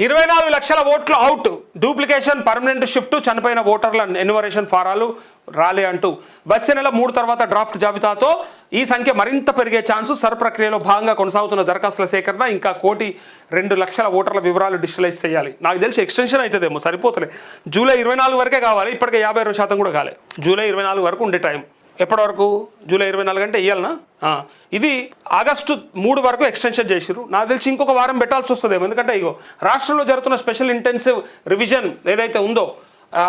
24 లక్షల ఓట్లు out, duplication, permanent shift, చనిపోయిన ఓటర్ల ఎన్యుమరేషన్ ఫారాలు రాలే అంటూ వచ్చే నెల 3 తర్వాత డ్రాఫ్ట్ జాబితాతో ఈ సంఖ్య మరింత పెరిగే ఛాన్సు. సర్ ప్రక్రియలో భాగంగా కొనసాగుతున్న దరఖాస్తుల సేకరణ ఇంకా 1,02,00,000 ఓటర్ల వివరాలు డిజిటలైజ్ చేయాలి. నాకు తెలిసి ఎక్స్టెన్షన్ అవుతుందేమో, సరిపోతలే. జూలై 24 వరకే కావాలి, ఇప్పటికే 52% కూడా కాలే. జూలై 24 వరకు ఉండే టైం. ఎప్పటి వరకు? జూలై 24 అంటే ఇయ్యాలనా? ఇది ఆగస్టు 3 వరకు ఎక్స్టెన్షన్ చేసిరు. నాకు తెలిసి ఇంకొక వారం పెట్టాల్సి వస్తుందేమో. ఎందుకంటే ఇగో రాష్ట్రంలో జరుగుతున్న స్పెషల్ ఇంటెన్సివ్ రివిజన్ ఏదైతే ఉందో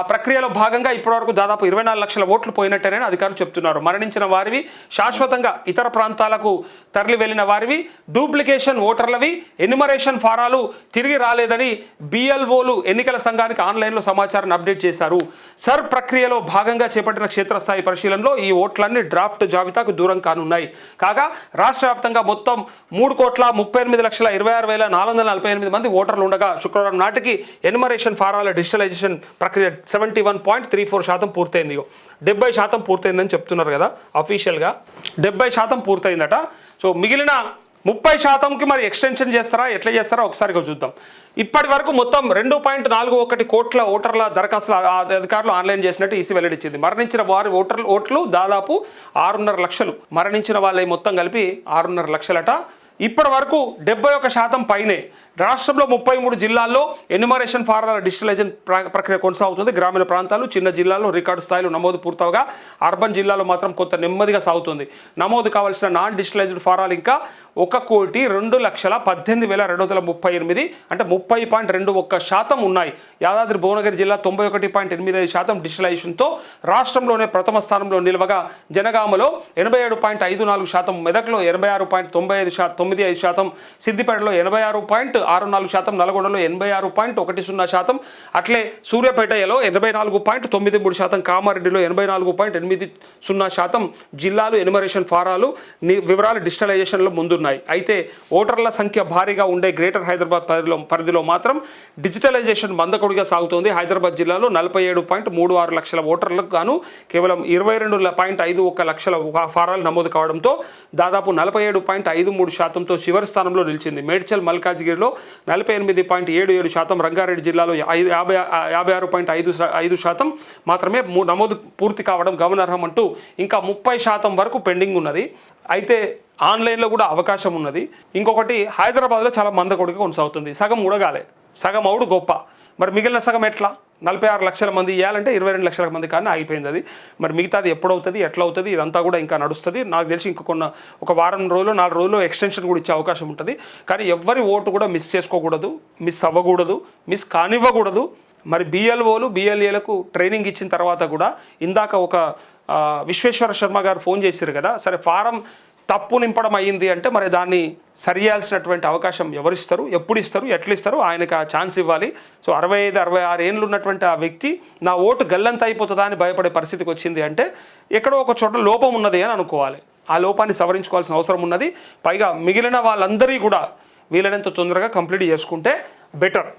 ప్రక్రియలో భాగంగా ఇప్పటివరకు దాదాపు 24 లక్షల ఓట్లు పోయినట్టేనని అధికారులు చెప్తున్నారు. మరణించిన వారివి, శాశ్వతంగా ఇతర ప్రాంతాలకు తరలి వెళ్లిన వారివి, డూప్లికేషన్ ఓటర్లవి ఎన్యుమరేషన్ ఫారాలు తిరిగి రాలేదని బిఎల్ఓలు ఎన్నికల సంఘానికి ఆన్లైన్లో సమాచారాన్ని అప్డేట్ చేశారు. సర్ ప్రక్రియలో భాగంగా చేపట్టిన క్షేత్రస్థాయి పరిశీలనలో ఈ ఓట్లన్నీ డ్రాఫ్ట్ జాబితాకు దూరం కానున్నాయి. కాగా రాష్ట్ర వ్యాప్తంగా మొత్తం 3,38,26,448 మంది ఓటర్లు ఉండగా శుక్రవారం నాటికి ఎన్యుమరేషన్ ఫారాల డిజిటలైజేషన్ ప్రక్రియ 71.34% పూర్తయింది. 70% పూర్తయిందని చెప్తున్నారు కదా అఫీషియల్గా. 70% పూర్తయిందట. సో మిగిలిన 30%కి మరి ఎక్స్టెన్షన్ చేస్తారా, ఎట్లా చేస్తారా ఒకసారిగా చూద్దాం. ఇప్పటి వరకు మొత్తం 2.41 కోట్ల ఓటర్ల దరఖాస్తులు అధికారులు ఆన్లైన్ చేసినట్టు ఈసీ వెల్లడించింది. మరణించిన వారి ఓట్లు దాదాపు 6.5 లక్షలు. మరణించిన వాళ్ళ మొత్తం కలిపి 6.5 లక్షలట. ఇప్పటి వరకు 71% పైనే. రాష్ట్రంలో 33 జిల్లాల్లో ఎన్యుమరేషన్ ఫారాల డిజిటలైజేషన్ ప్రక్రియ కొనసాగుతుంది. గ్రామీణ ప్రాంతాలు, చిన్న జిల్లాల్లో రికార్డు స్థాయిలో నమోదు పూర్తవగా అర్బన్ జిల్లాలో మాత్రం కొంత నెమ్మదిగా సాగుతుంది. నమోదు కావాల్సిన నాన్ డిజిటలైజ్డ్ ఫారాలు ఇంకా 1,02,18,238 అంటే 30.21% ఉన్నాయి. యాదాద్రి భువనగిరి జిల్లా 91.85% డిజిటలైజేషన్తో రాష్ట్రంలోనే ప్రథమ స్థానంలో నిలవగా జనగామలో 87.54%, మెదక్లో 86.95%, సిద్దిపేటలో 86.64%, నల్గొండలో 86.10%, అట్లే సూర్యాపేటలో 84.93%, కామారెడ్డిలో 84.80% జిల్లాలు ఎన్యుమరేషన్ ఫారాలు వివరాలు డిజిటలైజేషన్లో ముందున్నాయి. అయితే ఓటర్ల సంఖ్య భారీగా ఉండే గ్రేటర్ హైదరాబాద్ పరిధిలో మాత్రం డిజిటలైజేషన్ మందకొడిగా సాగుతోంది. హైదరాబాద్ జిల్లాలో 47.36 లక్షల ఓటర్లకు గాను కేవలం 22.51 లక్షల ఫారాలు నమోదు కావడంతో దాదాపు 47.53%తో చివరి స్థానంలో నిలిచింది. మేడ్చల్, మల్కాజ్గిరిలో 48.77%, రంగారెడ్డి జిల్లాలో 56.55% మాత్రమే నమోదు పూర్తి కావడం గమనార్హం అంటూ ఇంకా 30% వరకు పెండింగ్ ఉన్నది. అయితే ఆన్లైన్లో కూడా అవకాశం ఉన్నది. ఇంకొకటి హైదరాబాద్లో చాలా మందకొడిగా కొనసాగుతుంది. సగం కూడా కాలే, సగం అవుడు గొప్ప. మరి మిగిలిన సగం ఎట్లా? 46 లక్షల మంది ఇవ్వాలంటే 22 లక్షల మంది కానీ ఆగిపోయింది అది. మరి మిగతాది ఎప్పుడవుతుంది, ఎట్లా అవుతుంది, ఇదంతా కూడా ఇంకా నడుస్తుంది. నాకు తెలిసి ఒక వారం రోజులు 4 రోజులు ఎక్స్టెన్షన్ కూడా ఇచ్చే అవకాశం ఉంటుంది. కానీ ఎవరి ఓటు కూడా మిస్ చేసుకోకూడదు, మిస్ అవ్వకూడదు, మిస్ కానివ్వకూడదు. మరి బిఎల్ఓలు బిఎల్ఏలకు ట్రైనింగ్ ఇచ్చిన తర్వాత కూడా ఇందాక ఒక విశ్వేశ్వర శర్మ గారు ఫోన్ చేశారు కదా, సరే ఫారం తప్పు నింపడం అయ్యింది అంటే మరి దాన్ని సరిచేయాల్సినటువంటి అవకాశం ఎవరిస్తారు, ఎప్పుడు ఇస్తారు, ఎట్లా ఇస్తారు, ఆయనకు ఆ ఛాన్స్ ఇవ్వాలి. సో 65-66 ఏళ్ళు ఉన్నటువంటి ఆ వ్యక్తి నా ఓటు గల్లంత అయిపోతుందా అని భయపడే పరిస్థితికి వచ్చింది అంటే ఎక్కడో ఒక చోట లోపం ఉన్నది అని అనుకోవాలి. ఆ లోపాన్ని సవరించుకోవాల్సిన అవసరం ఉన్నది. పైగా మిగిలిన వాళ్ళందరి కూడా వీలైనంత తొందరగా కంప్లీట్ చేసుకుంటే బెటర్.